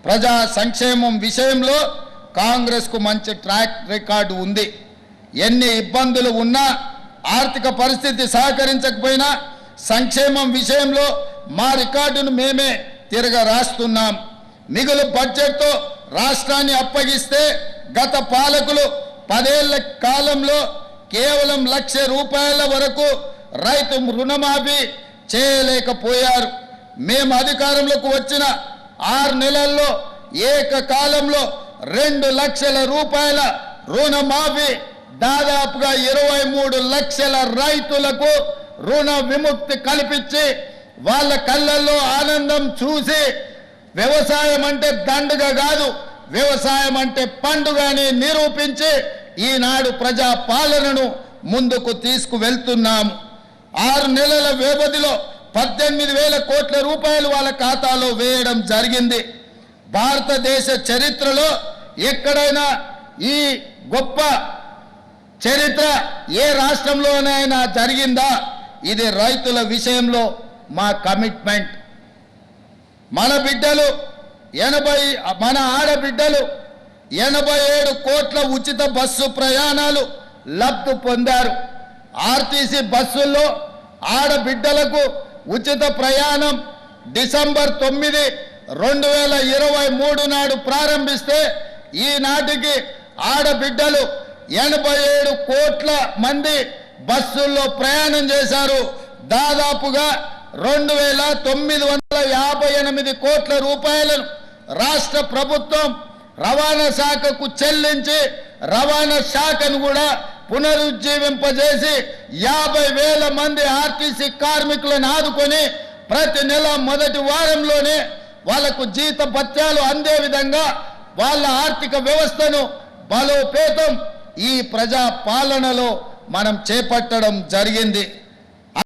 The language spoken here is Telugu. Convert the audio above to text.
ప్రజా సంక్షేమం విషయంలో కాంగ్రెస్కు మంచి ట్రాక్ రికార్డు ఉంది. ఎన్ని ఇబ్బందులు ఉన్నా, ఆర్థిక పరిస్థితి సహకరించకపోయినా సంక్షేమం విషయంలో మా రికార్డును మేమే తిరగరాస్తున్నాం. మిగులు బడ్జెట్తో రాష్ట్రాన్ని అప్పగిస్తే గత పాలకులు 10 ఏళ్ల కాలంలో కేవలం ₹1,00,000 వరకు రైతు రుణమాఫీ చేయలేకపోయారు. మేము అధికారంలోకి వచ్చిన 6 నెలల్లో ఏకకాలంలో ₹2 లక్షల రుణమాఫీ, దాదాపుగా 23 లక్షల రైతులకు రుణ విముక్తి కల్పించి వాళ్ళ కళ్ళల్లో ఆనందం చూసి వ్యవసాయం అంటే దండుగ కాదు, వ్యవసాయం అంటే పండుగ అని నిరూపించి ఈనాడు ప్రజా పాలనను ముందుకు తీసుకువెళ్తున్నాము. 6 నెలల వ్యవధిలో 18,000 కోట్ల రూపాయలు వాళ్ళ ఖాతాలో వేయడం జరిగింది. భారతదేశ చరిత్రలో ఎక్కడైనా ఈ గొప్ప చరిత్ర ఏ రాష్ట్రంలోనైనా జరిగిందా? ఇది రైతుల విషయంలో మా కమిట్మెంట్. మన ఆడబిడ్డలు 87 కోట్ల ఉచిత బస్సు ప్రయాణాలు లబ్ధి పొందారు. ఆర్టీసీ బస్సుల్లో ఆడబిడ్డలకు ఉచిత ప్రయాణం డిసెంబర్ 9, 2023 నాడు ప్రారంభిస్తే ఈనాటికి ఆడబిడ్డలు 87 కోట్ల మంది బస్సుల్లో ప్రయాణం చేశారు. దాదాపుగా 2,958 కోట్ల రూపాయలను రాష్ట్ర ప్రభుత్వం రవాణా శాఖకు చెల్లించి రవాణా శాఖను కూడా పునరుజ్జీవింపజేసి 50,000 మంది ఆర్టీసీ కార్మికులను ఆదుకొని ప్రతి నెల మొదటి వారంలోనే వాళ్లకు జీత భత్యాలు అందే విధంగా వాళ్ళ ఆర్థిక వ్యవస్థను బలోపేతం ఈ ప్రజా పాలనలో మనం చేపట్టడం జరిగింది.